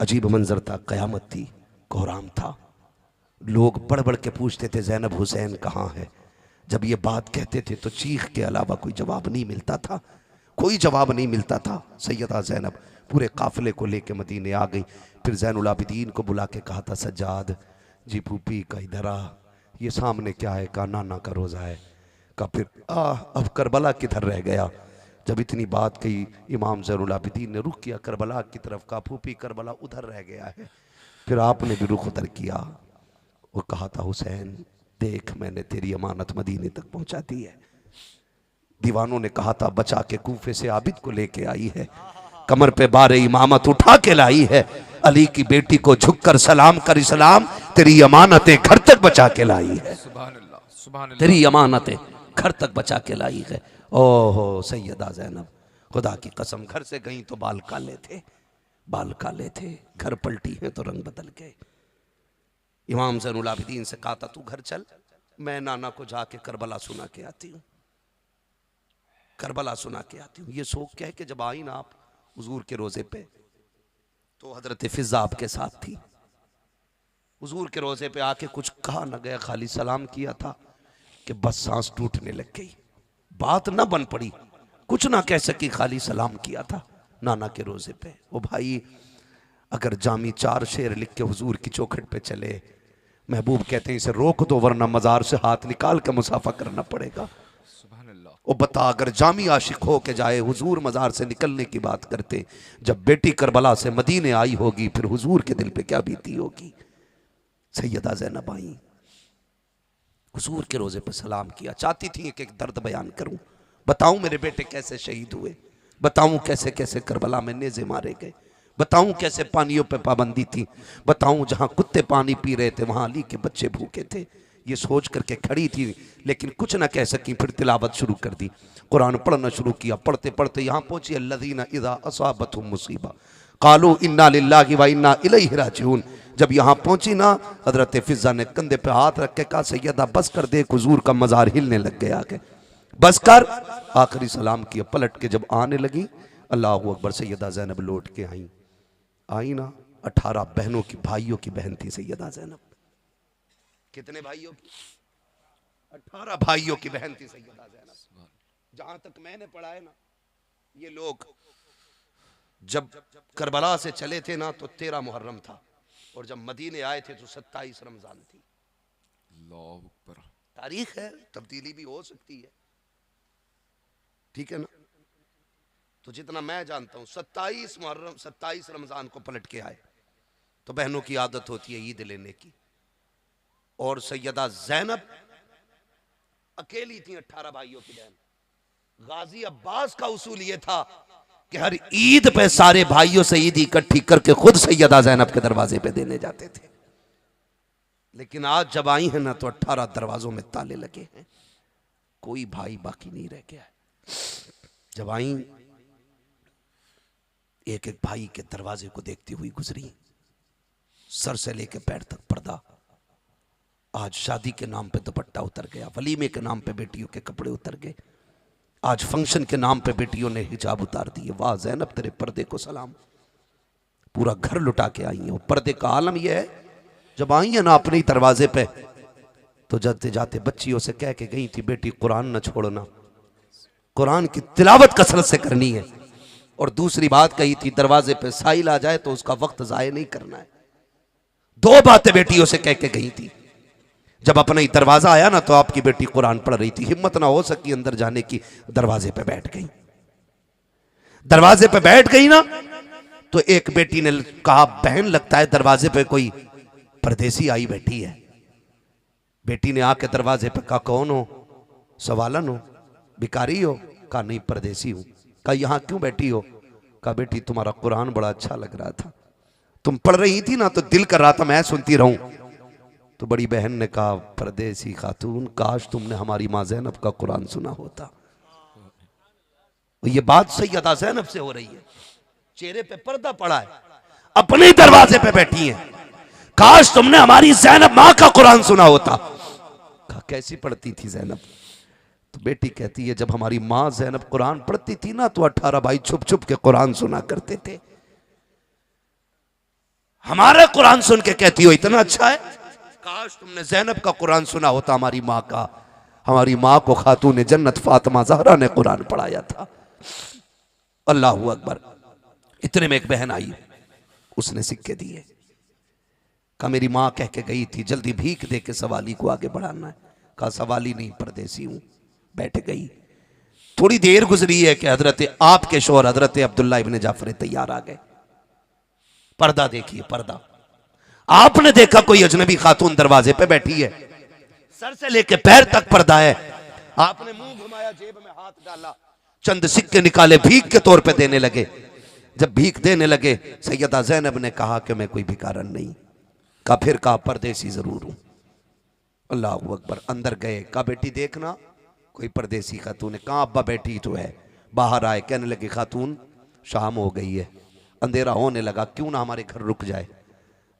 अजीब मंजर था, कयामत थी, कोहराम था। लोग बढ़ बढ़ के पूछते थे ज़ैनब हुसैन कहाँ है। जब ये बात कहते थे तो चीख के अलावा कोई जवाब नहीं मिलता था, कोई जवाब नहीं मिलता था। सैयदा ज़ैनब पूरे काफिले को लेके मदीने आ गई। फिर ज़ैनुल आबिदीन को बुला के कहा था, सज्जाद जी फूफी का इधर आ, ये सामने क्या है? कहा नाना का रोज़ा है। कहा फिर अब करबला किधर रह गया? जब इतनी बात कही इमाम ज़ैनुल आबिदीन ने रुख किया करबला की तरफ, कहा फूफी करबला उधर रह गया है। फिर आपने भी रुख उधर किया और कहा था, हुसैन देख मैंने तेरी अमानत मदीने तक पहुंचा दी है। दीवानों ने कहा था बचा के कूफे से आबिद को लेके आई है, कमर पे बारे इमामत उठा के लाई है, अली की बेटी को झुककर सलाम कर इस्लाम तेरी अमानतें घर तक बचा के लाई है, तेरी अमानतें घर तक बचा के लाई है। ओहो सैयदा ज़ैनब खुदा की कसम, घर से गई तो बाल काले थे, बाल काले थे, घर पलटी है तो रंग बदल गए। इमाम ज़ैनुल आबिदीन से कहा था तू घर चल, मैं नाना को जाके करबला सुना के आती हूँ, करबला सुना के आती हूँ। ये शौक क्या है कि जब आई ना आप हुजूर के रोज़े पे, तो हजरत फिजा आपके साथ थी। हुजूर के रोज़े पे आके कुछ कहा न गया, खाली सलाम किया था कि बस सांस टूटने लग गई, बात ना बन पड़ी, कुछ ना कह सकी, खाली सलाम किया था नाना के रोज़े पे। ओ भाई अगर जामी 4 शेर लिख के हुजूर की चौखट पे चले, महबूब कहते हैं इसे रोक दो वरना मज़ार से हाथ निकाल के मुसाफा करना पड़ेगा। ओ बता अगर जामी आशिक हो के जाए, हुजूर मज़ार से निकलने की बात करते, जब बेटी करबला से मदीने आई होगी फिर हुजूर के दिल पे क्या बीती होगी। सैयदा ज़ैनब आई, हुजूर के रोज़े पे सलाम किया, चाहती थी कि एक दर्द बयान करूं, बताऊं मेरे बेटे कैसे शहीद हुए, बताऊं कैसे कैसे करबला में नेज़े मारे गए, बताऊं कैसे पानियों पे पाबंदी थी, बताऊं जहां कुत्ते पानी पी रहे थे वहां अली के बच्चे भूखे थे। ये सोच करके खड़ी थी लेकिन कुछ ना कह सकी। फिर तिलावत शुरू कर दी, कुरान पढ़ना शुरू किया। पढ़ते पढ़ते यहाँ पहुंची अल्लज़ीना इज़ा असाबतहुम मुसीबा क़ालू इन्ना लिल्लाहि व इन्ना इलैहि राजिऊन। जब यहाँ पहुंची ना, हजरत फिजा ने कंधे पे हाथ रख के कहा, सैयदा बस कर दे, हुजूर का मज़ार हिलने लग गया के, बस कर। आखिरी सलाम किया, पलट के जब आने लगी, अल्लाह अकबर, सैयदा ज़ैनब लौट के आई ना, 18 बहनों की, भाइयों की बहन थी सैयदा ज़ैनब। कितने भाइयों की? 18 भाइयों की बहन थी सैयदा ज़ैनब। जहां तक मैंने पढ़ा है ना, ये लोग जब करबला से चले थे ना तो 13 मुहर्रम था, और जब मदीने आए थे तो 27 रमजान थी। तारीख है, तब्दीली भी हो सकती है, ठीक है ना। तो जितना मैं जानता हूं 27 मुहर्रम 27 रमजान को पलट के आए। तो बहनों की आदत होती है ईद लेने की, और सैयदा ज़ैनब अकेली थी 18 भाइयों की बहन। गाजी अब्बास का उसूल यह था कि हर ईद पे सारे भाइयों से ईद इकट्ठी करके खुद सैयदा ज़ैनब के दरवाजे पे देने जाते थे। लेकिन आज जब आई है ना तो 18 दरवाजों में ताले लगे हैं, कोई भाई बाकी नहीं रह गया है। जब आई एक एक भाई के दरवाजे को देखती हुई गुजरी, सर से लेके पैर तक पर्दा। आज शादी के नाम पे दुपट्टा उतर गया, वलीमे के नाम पे बेटियों के कपड़े उतर गए, आज फंक्शन के नाम पे बेटियों ने हिजाब उतार दिए। वाह ज़ैनब तेरे पर्दे को सलाम, पूरा घर लुटा के आई है। पर्दे का आलम यह है, जब आई है ना अपने ही दरवाजे पे, तो जाते जाते बच्चियों से कह के गई थी, बेटी कुरान न छोड़ना, कुरान की तिलावत कसरत से करनी है। और दूसरी बात कही थी, दरवाजे पे साइल आ जाए तो उसका वक्त जाया नहीं करना है। 2 बातें बेटियों से कह के गई थी। जब अपना ही दरवाजा आया ना तो आपकी बेटी कुरान पढ़ रही थी, हिम्मत ना हो सकी अंदर जाने की, दरवाजे पे बैठ गई। दरवाजे पे बैठ गई ना तो एक बेटी ने कहा, बहन लगता है दरवाजे पे कोई परदेसी आई बैठी है। बेटी ने आके दरवाजे पे कहा, कौन हो? सवालन हो, भिखारी हो? कहा नहीं परदेसी हूं। कहा यहां क्यों बैठी हो? कहा बेटी तुम्हारा कुरान बड़ा अच्छा लग रहा था, तुम पढ़ रही थी ना तो दिल कर रहा था मैं सुनती रहूं। तो बड़ी बहन ने कहा, परदेसी खातून काश तुमने हमारी माँ ज़ैनब का कुरान सुना होता। ये बात सैयदा ज़ैनब से हो रही है, चेहरे पे पर्दा पड़ा है, अपने दरवाजे पे बैठी है, काश तुमने हमारी ज़ैनब माँ का कुरान सुना होता। कहा कैसी पढ़ती थी ज़ैनब? तो बेटी कहती है, जब हमारी माँ ज़ैनब कुरान पढ़ती थी ना तो 18 भाई छुप छुप के कुरान सुना करते थे। हमारा कुरान सुन के कहती हो इतना अच्छा है। काश तुमने ज़ैनब का कुरान सुना होता, हमारी माँ का। हमारी माँ को खातून जन्नत फातिमा ज़हरा ने कुरान पढ़ाया था। अल्लाहू अकबर। इतने में एक बहन आई, उसने सिक्के दिए। कहा मेरी माँ कह के गई थी जल्दी भीख दे के सवाली को आगे बढ़ाना है। कहा सवाली नहीं, परदेसी हूं। बैठ गई। थोड़ी देर गुजरी है कि हजरत आपके शोहर हजरत अब्दुल्ला इब्ने जाफर तैयार आ गए। पर्दा देखिए, पर्दा। आपने देखा कोई अजनबी खातून दरवाजे पे बैठी है, सर से लेके पैर तक पर्दा है। आपने मुंह घुमाया, जेब में हाथ डाला, चंद सिक्के निकाले, भीख के तौर पे देने लगे। जब भीख देने लगे, सैयदा ज़ैनब ने कहा कि मैं कोई भिखारन नहीं। कहा फिर कहा परदेसी जरूर हूं। अल्लाह अकबर। अंदर गए, कहा बेटी देखना कोई परदेसी खातून है। कहा अब्बा बेटी तो है। बाहर आए, कहने लगे खातून शाम हो गई है, अंधेरा होने लगा, क्यों ना हमारे घर रुक जाए।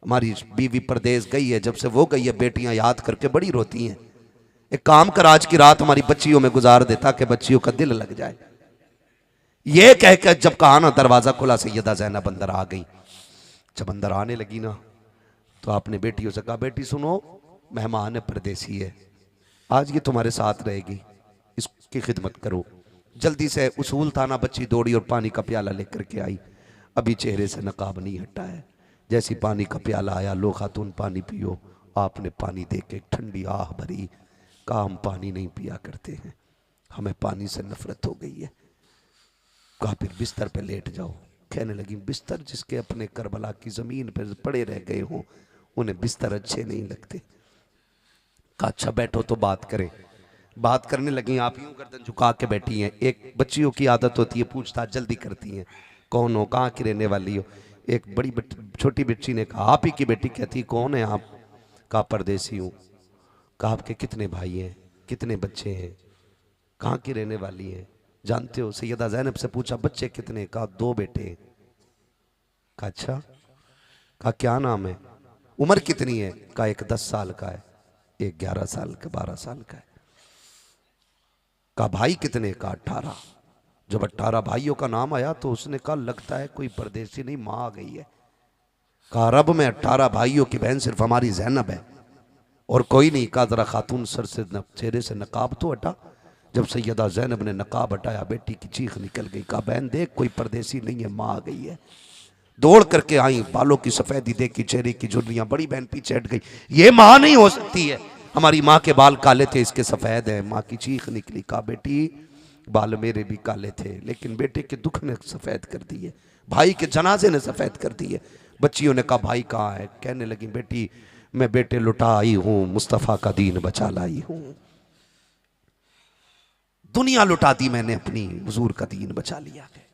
हमारी बीवी परदेश गई है, जब से वो गई है बेटियां याद करके बड़ी रोती हैं। एक काम कर आज की रात हमारी बच्चियों में गुजार देता कि बच्चियों का दिल लग जाए। ये कह के जब कहा ना, दरवाजा खुला, सैयदा ज़ैनब अंदर आ गई। जब अंदर आने लगी ना, तो आपने बेटियों से कहा बेटी सुनो, मेहमान है, परदेसी है, आज ये तुम्हारे साथ रहेगी, इसकी खिदमत करो। जल्दी से उसूल था ना, बच्ची दौड़ी और पानी का प्याला लेकर के आई। अभी चेहरे से नकाब नहीं हटा है। जैसी पानी का प्याला आया, लो खातून पानी पियो। आपने पानी दे के ठंडी आह भरी। कहा हम पानी नहीं पिया करते हैं, हमें पानी से नफरत हो गई है। कहा फिर बिस्तर पे लेट जाओ। कहने लगी बिस्तर जिसके अपने करबला की जमीन पर पड़े रह गए हों, उन्हें बिस्तर अच्छे नहीं लगते। कहा अच्छा बैठो तो बात करें। बात करने लगी। आप यूं गर्दन झुका के बैठी हैं। एक बच्चियों की आदत होती है, पूछताछ जल्दी करती हैं, कौन हो, कहाँ की रहने वाली हो। एक बड़ी छोटी बच्ची ने कहा आप ही की बेटी। कहती कौन है आप। कहा परदेसी हूँ। कहा आपके कितने भाई हैं, कितने बच्चे हैं, कहाँ की रहने वाली हैं, जानते हो। सैयदा ज़ैनब से पूछा बच्चे कितने। कहा 2 बेटे। कहा अच्छा। कहा क्या नाम है, उम्र कितनी है। कहा एक 10 साल का है, एक 11 साल का, 12 साल का है। कहा भाई कितने। कहा 18। जब 18 भाइयों का नाम आया तो उसने कहा लगता है कोई परदेसी नहीं, माँ आ गई है। कहा रब में 18 भाइयों की बहन सिर्फ हमारी ज़ैनब है और कोई नहीं। कहा जरा खातून सर से चेहरे से नकाब तो हटा। जब सैयदा ज़ैनब ने नकाब हटाया, बेटी की चीख निकल गई। कहा बहन देख कोई परदेसी नहीं है, माँ आ गई है। दौड़ करके आई, बालों की सफेदी देखी, चेहरे की झुर्रियां, बड़ी बहन पीछे हट गई। ये माँ नहीं हो सकती है, हमारी माँ के बाल काले थे, इसके सफेद हैं। माँ की चीख निकली। कहा बेटी बाल मेरे भी काले थे, लेकिन बेटे के दुख ने सफेद कर दिए, भाई के जनाजे ने सफेद कर दिए। बच्चियों ने कहा भाई कहाँ है। कहने लगी बेटी मैं बेटे लुटा आई हूं, मुस्तफ़ा का दीन बचा लाई हूं। दुनिया लुटा दी मैंने, अपनी हुजूर का दीन बचा लिया है,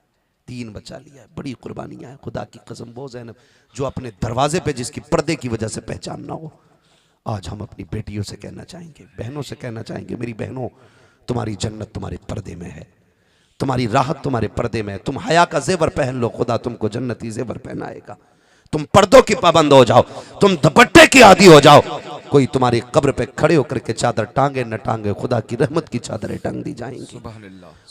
दीन बचा लिया है। बड़ी कुर्बानियां हैं, खुदा की कसम। वो ज़ैनब जो अपने दरवाजे पे जिसकी पर्दे की वजह से पहचान ना हो, आज हम अपनी बेटियों से कहना चाहेंगे, बहनों से कहना चाहेंगे, मेरी बहनों तुम्हारी जन्नत तुम्हारे पर्दे में है, तुम्हारी राहत तुम्हारे पर्दे में है। तुम हया का जेवर पहन लो, खुदा तुमको जन्नती जेवर पहनाएगा। तुम पर्दों की पाबंद हो जाओ, तुम दुपट्टे की आदी हो जाओ, कोई तुम्हारी कब्र पे खड़े होकर के चादर टांगे न टांगे, खुदा की रहमत की चादरें टांग दी जाएंगी,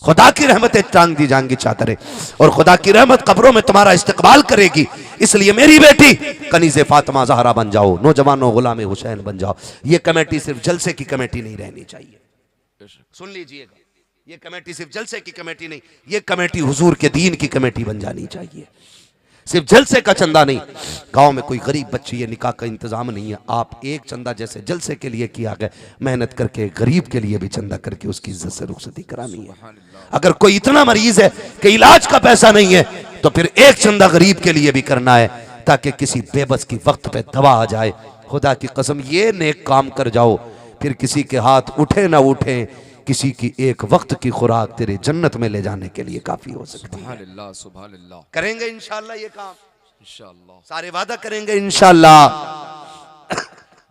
खुदा की रहमतें टांग दी जाएंगी चादरें, और खुदा की रहमत कब्रों में तुम्हारा इस्तकबाल करेगी। इसलिए मेरी बेटी कनीज़े फातिमा ज़हरा बन जाओ, नौजवानों गुलाम हुसैन बन जाओ। ये कमेटी सिर्फ जलसे की कमेटी नहीं रहनी चाहिए, सुन लीजिएगा। ये कमेटी सिर्फ जलसे की कमेटी नहीं, ये कमेटी हुजूर के दीन की कमेटी बन जानी चाहिए। सिर्फ जलसे का चंदा नहीं, गांव में कोई गरीब बच्ची है, निकाह का इंतजाम नहीं है, आप एक चंदा जैसे जलसे के लिए किया गया, मेहनत करके गरीब के लिए भी चंदा करके उसकी इज्जत से रुखसती करानी है। अगर कोई इतना मरीज है कि इलाज का पैसा नहीं है, तो फिर एक चंदा गरीब के लिए भी करना है, ताकि किसी बेबस की वक्त पे दवा आ जाए। खुदा की कसम ये नेक काम कर जाओ, फिर किसी के हाथ उठे ना उठे, किसी की एक वक्त की खुराक तेरे जन्नत में ले जाने के लिए काफी हो सकती है। सुभान अल्लाह। करेंगे इंशाअल्लाह ये काम, इंशाअल्लाह सारे वादा करेंगे इंशाअल्लाह।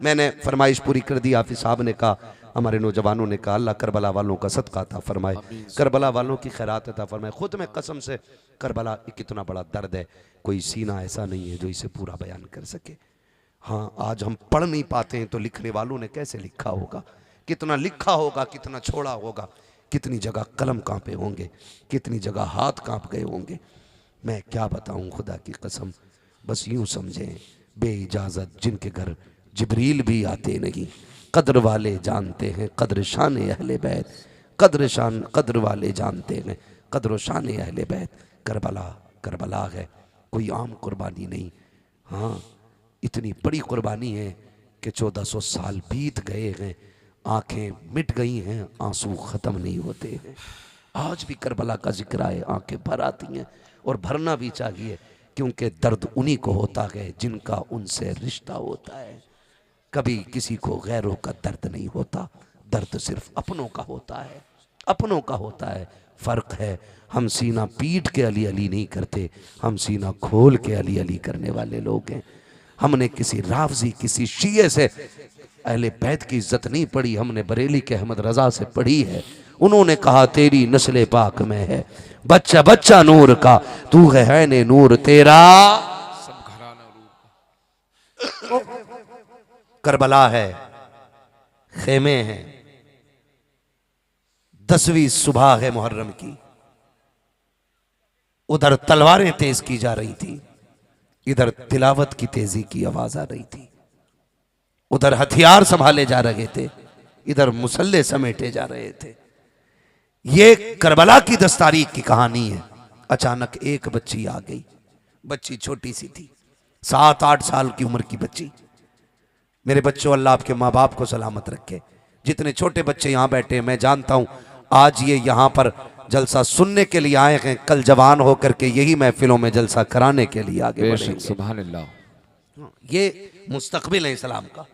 मैंने फरमाइश पूरी कर दी। हाफिज साहब ने कहा, हमारे नौजवानों ने कहा अल्लाह करबला वालों का सदका अता फरमाए, करबला वालों की खैरात अता फरमाए। खुद में कसम से करबला कितना बड़ा दर्द है, कोई सीना ऐसा नहीं है जो इसे पूरा बयान कर सके। हाँ आज हम पढ़ नहीं पाते हैं तो लिखने वालों ने कैसे लिखा होगा, कितना लिखा होगा, कितना छोड़ा होगा, कितनी जगह कलम कांपे होंगे, कितनी जगह हाथ कांप गए होंगे। मैं क्या बताऊं, खुदा की कसम। बस यूं समझें बे इजाजत जिनके घर जिब्रील भी आते नहीं। कद्र वाले जानते हैं कद्र शान अहले बैत, कद्र शान कद्र वाले जानते हैं कद्र शान अहले बैत। करबला करबला है, कोई आम कुर्बानी नहीं। हाँ, इतनी बड़ी कुर्बानी है कि 1400 साल बीत गए हैं, आंखें मिट गई हैं, आंसू ख़त्म नहीं होते हैं। आज भी करबला का जिक्र आए आंखें भर आती हैं, और भरना भी चाहिए, क्योंकि दर्द उन्हीं को होता है जिनका उनसे रिश्ता होता है। कभी किसी को गैरों का दर्द नहीं होता, दर्द सिर्फ अपनों का होता है, अपनों का होता है। फ़र्क है, हम सीना पीट के अली अली नहीं करते, हम सीना खोल के अली अली करने वाले लोग हैं। हमने किसी रावजी किसी शिये से अहले बैत की इज्जत नहीं पढ़ी, हमने बरेली के अहमद रजा से पढ़ी है। उन्होंने कहा तेरी नस्ल पाक में है बच्चा बच्चा नूर का, तू है ने नूर तेरा सब घराना नूर का। करबला है, खेमे हैं, 10वीं सुबह है मुहर्रम की। उधर तलवारें तेज की जा रही थी, इधर तिलावत की तेजी की आवाज आ रही थी। उधर हथियार संभाले जा रहे थे, इधर मुसल्ले समेटे जा रहे थे। ये करबला की 10 तारीख की कहानी है। अचानक एक बच्ची आ गई, बच्ची छोटी सी थी, 7-8 साल की उम्र की बच्ची। मेरे बच्चों, अल्लाह आपके माँ बाप को सलामत रखे। जितने छोटे बच्चे यहाँ बैठे, मैं जानता हूँ आज ये यहाँ पर जलसा सुनने के लिए आए हैं, कल जवान होकर के यही महफिलों में जलसा कराने के लिए आगे बढ़ेंगे। सुभान अल्लाह। ये मुस्तकबिल है इस्लाम का,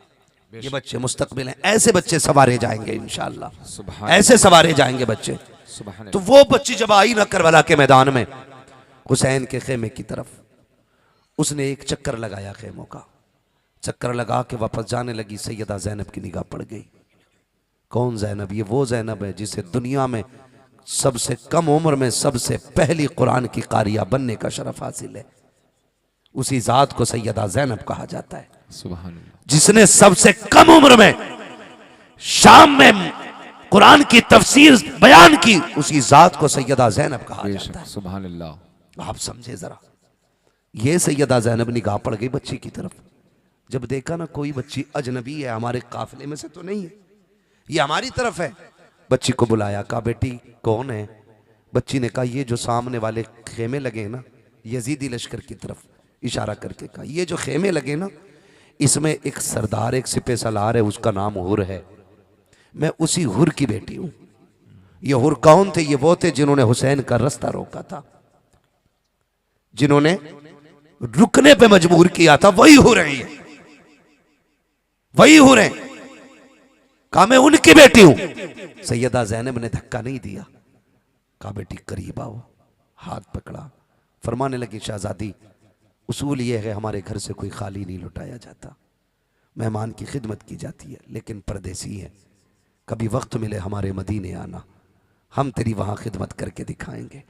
ये बच्चे मुस्तकबिल हैं। ऐसे बच्चे सवारे जाएंगे इंशाअल्लाह, ऐसे सवारे जाएंगे बच्चे। तो वो बच्ची जब आई ना करबला के मैदान में, हुसैन के खेमे की तरफ, उसने एक चक्कर लगाया खेमों का, चक्कर लगा के वापस जाने लगी। सैयदा ज़ैनब की निगाह पड़ गई। कौन ज़ैनब? ये वो ज़ैनब है जिसे दुनिया में सबसे कम उम्र में सबसे पहली कुरान की कारिया बनने का शरफ हासिल है। उसी जात को सैयदा ज़ैनब कहा जाता है, सुभान अल्लाह। जिसने सबसे कम उम्र में शाम में कुरान की तफसीर बयान की, उसी जात को सैयदा ज़ैनब कहा जाता है, सुभान अल्लाह। आप समझे जरा, ये सैयदा ज़ैनब निगाह पड़ गई बच्ची की तरफ। जब देखा ना कोई बच्ची अजनबी है, हमारे काफिले में से तो नहीं है, ये हमारी तरफ है, बच्ची को बुलाया, कहा बेटी कौन है? बच्ची ने कहा ये जो सामने वाले खेमे लगे ना, यजीदी लश्कर की तरफ इशारा करके कहा, ये जो खेमे लगे ना, इसमें एक सरदार एक सिपह सलार है, उसका नाम हुर है, मैं उसी हुर की बेटी हूं। ये हुर कौन थे? ये वो थे जिन्होंने हुसैन का रास्ता रोका था, जिन्होंने रुकने पे मजबूर किया था, वही हुर हैं, ये वही हुर हैं। कहा मैं उनकी बेटी हूं। सैयदा ज़ैनब ने धक्का नहीं दिया, कहा बेटी करीब आओ, हाथ पकड़ा, फरमाने लगी शहजादी उसूल यह है हमारे घर से कोई खाली नहीं लुटाया जाता, मेहमान की खिदमत की जाती है, लेकिन परदेसी है, कभी वक्त मिले हमारे मदीने आना, हम तेरी वहां खिदमत करके दिखाएंगे।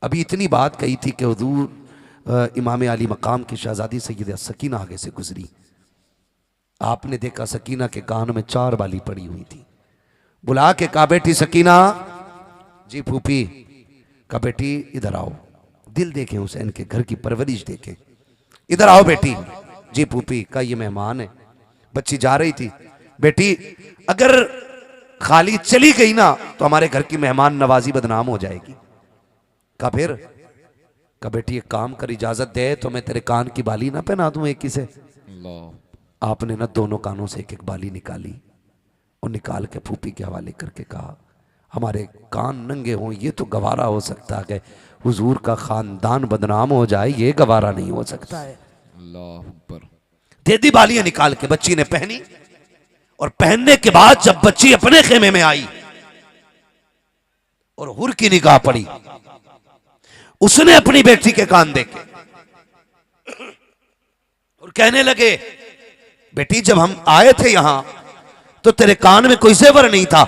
अभी इतनी बात कही थी कि हुजूर इमाम अली मकाम की शहजादी सैयदा सकीना आगे से गुजरी। आपने देखा सकीना के कान में 4 बाली पड़ी हुई थी। बुला के कहा बेटी सकीना, जी फूफी, कहा बेटी इधर आओ, दिल देखें हुसैन के घर की परवरिश देखें, इधर आओ बेटी। जी फूफी, कहा ये मेहमान है। बच्ची जा रही थी, बेटी अगर खाली चली गई ना तो हमारे घर की मेहमान नवाजी बदनाम हो जाएगी। कहा फिर? कहा बेटी एक काम कर, इजाजत दे तो मैं तेरे कान की बाली ना पहना दूं एक ही से। आपने ना दोनों कानों से एक एक बाली निकाली और निकाल के फूफी के हवाले करके कहा हमारे कान नंगे हों ये तो गवारा हो सकता है, हुजूर का खानदान बदनाम हो जाए ये गवारा नहीं हो सकता है। अल्लाह अकबर। दे दी बालियां निकाल के, बच्ची ने पहनी, और पहनने के बाद जब बच्ची अपने खेमे में आई और हुर की निगाह पड़ी, उसने अपनी बेटी के कान देखे और कहने लगे बेटी जब हम आए थे यहां तो तेरे कान में कोई जेवर नहीं था,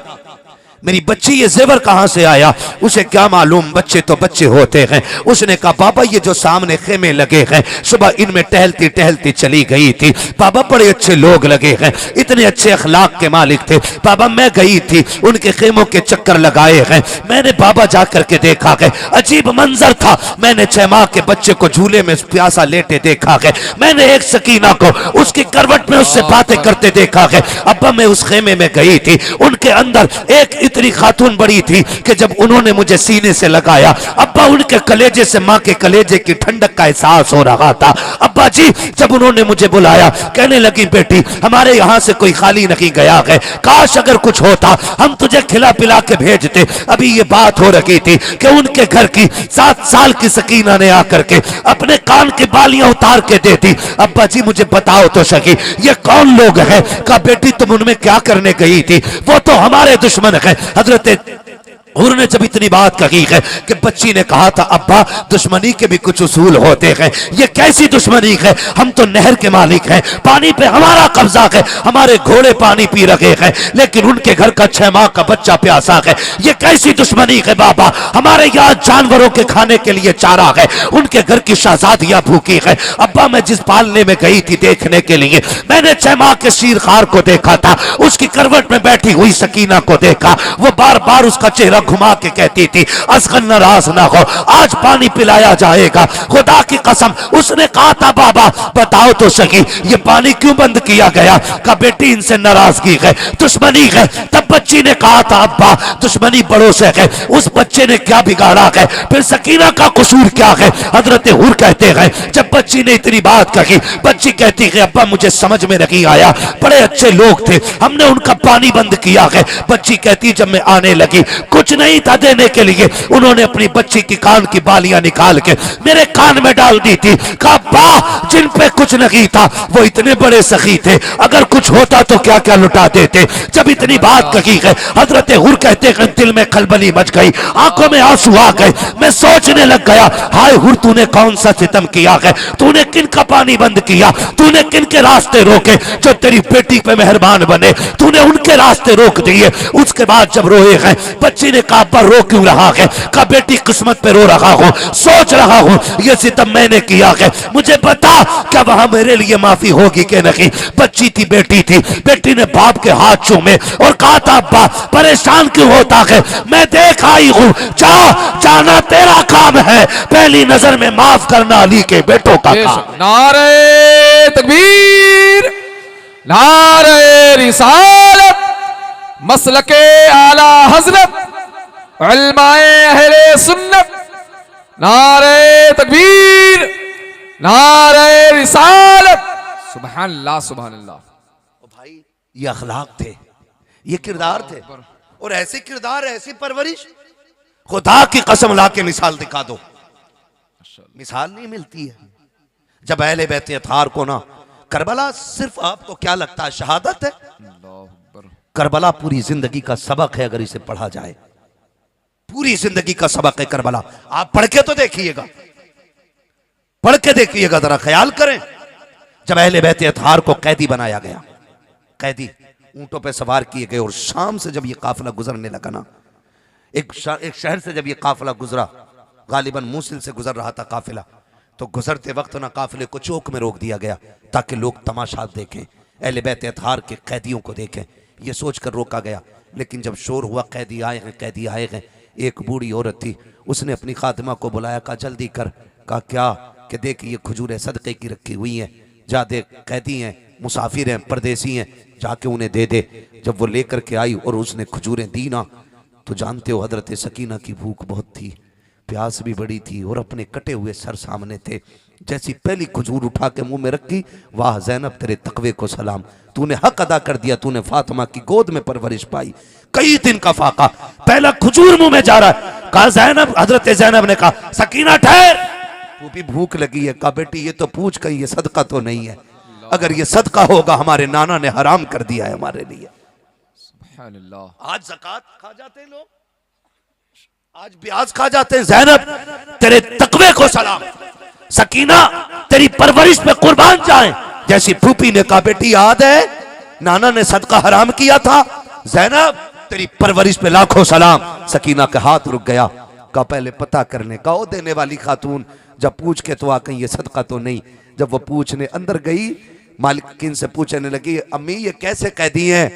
मेरी बच्ची ये जेवर कहाँ से आया? उसे क्या मालूम, बच्चे तो बच्चे होते हैं। उसने कहा बाबा ये जो सामने खेमे लगे हैं, सुबह इनमें टहलती टहलती चली गई थी बाबा, बड़े अच्छे लोग लगे हैं, इतने अच्छे अखलाक के मालिक थे बाबा। मैं गई थी, उनके खेमों के चक्कर लगाए हैं, मैंने बाबा जा करके देखा है, अजीब मंजर था। मैंने 6 माह के बच्चे को झूले में प्यासा लेटे देखा है, मैंने एक सकीना को उसकी करवट में उससे बातें करते देखा है। अब्बा मैं उस खेमे में गई थी, उनके अंदर एक इतनी खातून बड़ी थी कि जब उन्होंने मुझे सीने से लगाया अब्बा, उनके कलेजे से माँ के कलेजे की ठंडक का एहसास हो रहा था। अब्बा जी जब उन्होंने मुझे बुलाया, कहने लगी बेटी हमारे यहाँ से कोई खाली नहीं गया है, काश अगर कुछ होता हम तुझे खिला पिला के भेजते। अभी ये बात हो रही थी कि उनके घर की 7 साल की सकीना ने आकर के अपने कान की बालियां उतार के दे दी। अब्बा जी मुझे बताओ तो सही ये कौन लोग हैं? कहा बेटी तुम उनमें क्या करने गई थी? वो तो हमारे दुश्मन है। हजरत उन्होंने जब इतनी बात कही है कि बच्ची ने कहा था अब्बा दुश्मनी के भी कुछ उसूल होते हैं, ये कैसी दुश्मनी है? हम तो नहर के मालिक हैं, पानी पे हमारा कब्जा है, हमारे घोड़े पानी पी रहे हैं, लेकिन उनके घर का 6 माह का बच्चा प्यासा है। ये कैसी दुश्मनी है बाबा? हमारे यहाँ जानवरों के खाने के लिए चारा है, उनके घर की शहजादियां भूखी है। अब्बा मैं जिस पालने में गई थी देखने के लिए, मैंने 6 माह के शीरखार को देखा था, उसकी करवट में बैठी हुई सकीना को देखा, वो बार बार उसका चेहरा घुमा के कहती थी असगर नाराज ना हो, आज पानी पिलाया जाएगा। खुदा की कसम उसने कहा था बाबा बताओ तो सही ये पानी क्यों बंद किया गया? कहा बेटी इनसे नाराजगी है, दुश्मनी है। तब बच्ची ने कहा था अब्बा दुश्मनी बड़ों से है, उस बच्चे ने क्या बिगाड़ा है? फिर सकीना का कसूर क्या है? हजरत हुर कहते हैं जब बच्ची ने इतनी बात कही, बच्ची कहती है अब्बा मुझे समझ में नहीं आया, बड़े अच्छे लोग थे, हमने उनका पानी बंद किया है। बच्ची कहती जब मैं आने लगी कुछ नहीं था देने के लिए, उन्होंने अपनी बच्ची की कान की बालियां निकाल के मेरे कान में डाल दी थी। कहा बा जिन पे कुछ नहीं था वो इतने बड़े सखी थे, अगर कुछ होता तो क्या क्या लुटा देते। जब इतनी बात कही है हजरत हुर कहते हैं दिल में खलबली मच गई, आंखों में आंसू आ गए, मैं सोचने लग गया हाय हुर तूने कौन सा सितम किया है? तूने किन का पानी बंद किया? तूने किन के रास्ते रोके जो तेरी बेटी पे मेहरबान बने? तूने उनके रास्ते रोक दिए। उसके बाद जब रोए हैं बच्ची ने कहा अब्बा रो क्यों रहा है? कहा बेटी किस्मत पे रो रहा हूँ, सोच रहा हूँ ये सितम मैंने किया है, मुझे बता क्या वहां मेरे लिए माफी होगी कि नहीं? बच्ची थी, बेटी थी, बेटी ने बाप के हाथ चूमे और कहा था अब्बा परेशान क्यों होता है? मैं देख आई हूँ, जाना तेरा काम है, पहली नजर में माफ करना अली के बेटों का काम। नारे तकबीर, नारे रिसालत, मसलके आला हजरत, उलमाए अहले सुन्नत, नारे तकबीर, नारे रिसालत, सुभान अल्लाह सुभान अल्लाह। भाई ये अखलाक थे, ये किरदार थे, और ऐसे किरदार ऐसी परवरिश खुदा की कसम ला के मिसाल दिखा दो, मिसाल नहीं मिलती है। जब अहले बैत अतहार को ना करबला सिर्फ आपको क्या लगता है शहादत है? करबला पूरी जिंदगी का सबक है, अगर इसे पढ़ा जाए पूरी जिंदगी का सबक है करबला। आप पढ़ के तो देखिएगा, पढ़ के देखिएगा, जरा ख्याल करें। जब अहले बैत अतहार को कैदी बनाया गया, कैदी ऊंटों पे सवार किए गए, और शाम से जब ये काफिला गुजरने लगा ना, एक शहर से जब ये काफिला गुजरा, गालिबन मूसिल से गुजर रहा था काफिला, तो गुजरते वक्त ना काफिले को चौक में रोक दिया गया ताकि लोग तमाशा देखें, अहले बैत अतहार के कैदियों को देखें, ये सोचकर रोका गया। लेकिन जब शोर हुआ कैदी आए हैं, कैदी आए हैं, एक बूढ़ी औरत थी, उसने अपनी खातिमा को बुलाया, कहा जल्दी कर। कहा क्या? कि देख ये खजूरें सदक़े की रखी हुई हैं, जा देख, कैदी हैं, मुसाफिर हैं, परदेसी हैं, जाके उन्हें दे दे। जब वो लेकर के आई और उसने खजूरें दी ना, तो जानते हो हजरत सकीना की भूख बहुत थी, प्यास भी बड़ी थी, और अपने कटे हुए सर सामने थे। जैसी पहली खजूर उठा के मुंह में रखी, वाह ज़ैनब तेरे तकवे को सलाम, तूने हक अदा कर दिया, तूने फातिमा की गोद में परवरिश पाई। कई दिन का फाका, पहला खजूर मुंह में जा रहा है। कहा ज़ैनब, हजरत ज़ैनब ने कहा सकीना ठहर, वो भी भूख लगी है। कहा बेटी ये तो पूछ कहीं, ये सदका तो नहीं है, अगर ये सदका होगा हमारे नाना ने हराम कर दिया है हमारे लिए। आज ज़कात खा जाते हैं लोग, आज ब्याज खा जाते हैं। ज़ैनब तेरे तकवे को सलाम, सकीना तेरी परवरिश पे कुर्बान जाए। जैसी फूफी ने कहा बेटी याद है नाना ने सदका हराम किया था? ज़ैनब तेरी परवरिश पे लाखों सलाम। सकीना का हाथ रुक गया। का पहले पता करने का, ओ देने वाली खातून जब पूछ के तो आ कहीं ये सदका तो नहीं। जब वो पूछने अंदर गई, मालिकिन से पूछने लगी, अम्मी ये कैसे कैदी हैं?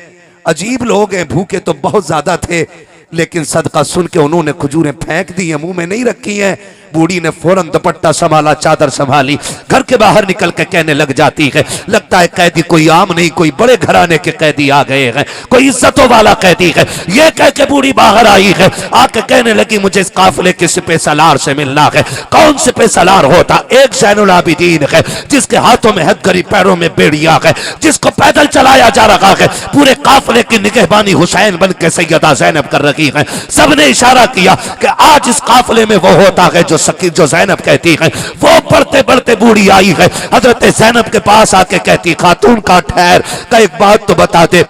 अजीब लोग हैं, भूखे तो बहुत ज्यादा थे, लेकिन सदका सुन के उन्होंने खजूरें फेंक दी हैं, मुंह में नहीं रखी हैं। बूढ़ी ने फौरन दुपट्टा संभाला, चादर संभाली, घर के बाहर निकल के कहने लग जाती है, लगता है कैदी कोई आम नहीं, कोई बड़े घराने के कैदी आ गए हैं, कोई इज्जतों वाला कैदी है। ये कह के बूढ़ी बाहर आई है, आके कहने लगी, मुझे इस काफिले के सिपे सलार से मिलना है। कौन सिपे सलार होता? एक ज़ैनुल आबिदीन है, जिसके हाथों में हथकड़ी, पैरों में बेड़िया है, जिसको पैदल चलाया जा रहा है। पूरे काफिले की निगहबानी हुसैन बन के सैयदा ज़ैनब कर रही है। सबने इशारा किया कि आज इस काफिले में वो होता है जो ज़ैनब कहती है। वो बढ़ते बढ़ते बूढ़ी आई है, हजरत ज़ैनब के पास आके कहती, खातून का ठहर, का एक बात तो बता दे,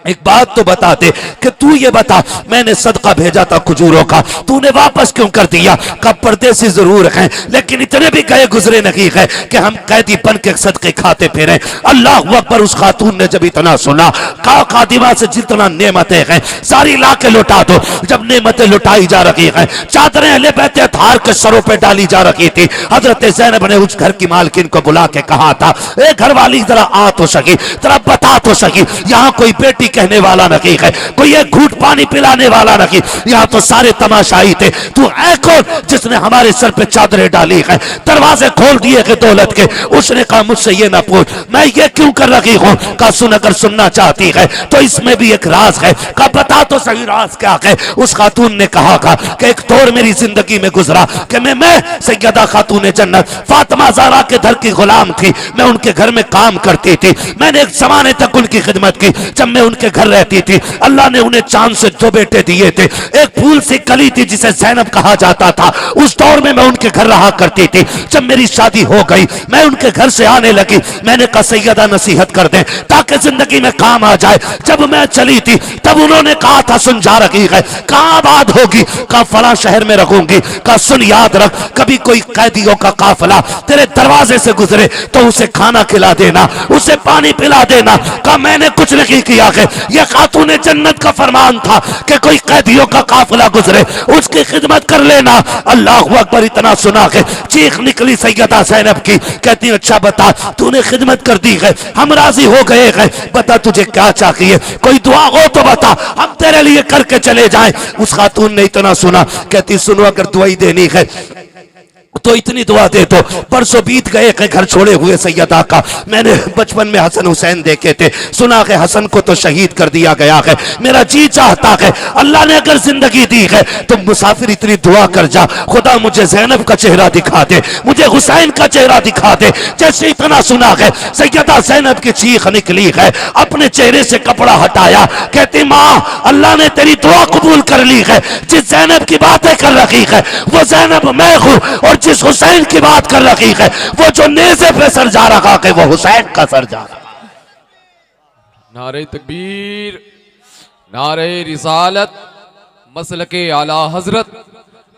एक बात तो बता दे कि तू ये बता, मैंने सदका भेजा था खजूरों का, तूने वापस क्यों कर दिया? का परदेसी जरूर हैं, लेकिन इतने भी गए गुजरे नहीं है कि हम कैदी बन के सदके खाते फिरे। अल्लाह अकबर। उस खातून ने जब इतना सुना, का खादिमा से जितना नेमतें हैं सारी ला के लुटा दो। जब नेमतें लुटाई जा रही हैं, चादरें अहले बैत थार के सरों पे डाली जा रही थी, हजरत ज़ैनब ने उस घर की मालकिन को बुला के कहा था, ए घर वाली जरा आ तो सकी, जरा बता तो सकी, यहाँ कोई बेटी कहने वाला नहीं है, कोई एक घूंट पानी पिलाने वाला नहीं, यहाँ तो सारे तमाशाई थे। तू ऐ कौन जिसने हमारे सर पे चादरें डाली है, दरवाजे खोल दिए हैं दौलत के? उसने कहा, मुझसे ये ना पूछ, मैं ये क्यों कर रही हूँ? का सुन, अगर सुनना चाहती है तो इसमें भी एक राज है। का बता तो सही राज क्या है? उस खातून ने कहा कि एक दौर मेरी जिंदगी में गुजरा कि मैं सैयदा खातून जन्नत फातिमा ज़हरा के घर की गुलाम थी, मैं उनके घर में काम करती थी, मैंने एक जमाने तक उनकी खिदमत की। जब मैं उनके घर रहती थी, अल्लाह ने उन्हें चांद से 2 बेटे दिए थे। एक फूल सी कली थी जिसे ज़ैनब कहा जाता था, उस दौर में मैं उनके घर रहा करती थी। जब मेरी शादी हो गई, मैं उनके घर से आने लगी, मैंने कहा सैयदा नसीहत कर दें ताकि जिंदगी में काम आ जाए। जब मैं चली थी तब उन्होंने कहा था, सुन जा रही है, कहाँ आबाद होगी? कहा फला शहर में रखूंगी। कहा सुन याद रख, कभी कोई कैदियों का काफिला तेरे दरवाजे से गुजरे तो उसे खाना खिला देना, उसे पानी पिला देना। कहा मैंने कुछ नहीं किया है, यह खातून जन्नत का फरमान था कि कोई कैदियों का काफिला गुजरे उसकी खिदमत कर लेना। अल्लाह अकबर। इतना सुना के चीख निकली सैयदा ज़ैनब की, कहती अच्छा बता, तूने खिदमत कर दी है, हम राजी हो गए हैं, बता तुझे क्या चाहिए, कोई दुआ हो तो बता, हम तेरे लिए करके चले जाएं। उस खातून ने इतना सुना, कहती सुनो, अगर दुआई देनी है तो इतनी दुआ दे दो। परसों बीत गए कि घर छोड़े हुए सैयदा का मैंने बचपन में हसन हुसैन देखे थे, सुना है हसन को तो शहीद कर दिया गया है। मेरा जी चाहता है अल्लाह ने अगर जिंदगी दी है तो मुसाफिर इतनी दुआ कर जा, खुदा मुझे ज़ैनब का चेहरा दिखा दे, मुझे हुसैन का चेहरा दिखा दे। जैसे इतना सुना है, सैयदा ज़ैनब की चीख निकली है, अपने चेहरे से कपड़ा हटाया, कहती माँ अल्लाह ने तेरी दुआ कबूल कर ली है। जिस ज़ैनब की बातें कर रही है वो ज़ैनब मैं हूँ, और जिस हुसैन की बात कर रही है वो जो नेज़े पे सर जा रहा है वो हुसैन का सर जा रहा है। नारे तकबीर, नारे रिसालत, मसलके आला हजरत,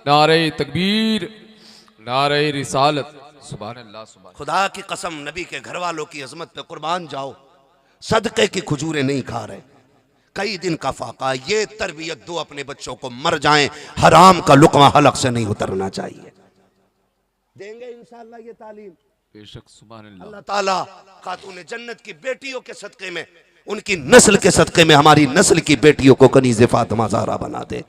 नारे तकबीर, नारे रिसालत। सुभान अल्लाह, सुभान। खुदा की कसम, नबी के घर वालों की अजमत पे कुर्बान जाओ, सदके की खजूरें नहीं खा रहे, कई दिन का फाका। ये तरबियत दो अपने बच्चों को, मर जाएं हराम का लुकमा हलक से नहीं उतरना चाहिए। देंगे इंशाअल्लाह ये तालीम, बेशक। सुभान अल्लाह। अल्लाह ताला खातून जन्नत की बेटियों के सदके में, उनकी नस्ल के सदके में हमारी नस्ल की बेटियों को कनीज़े फातिमा ज़हरा बना दे।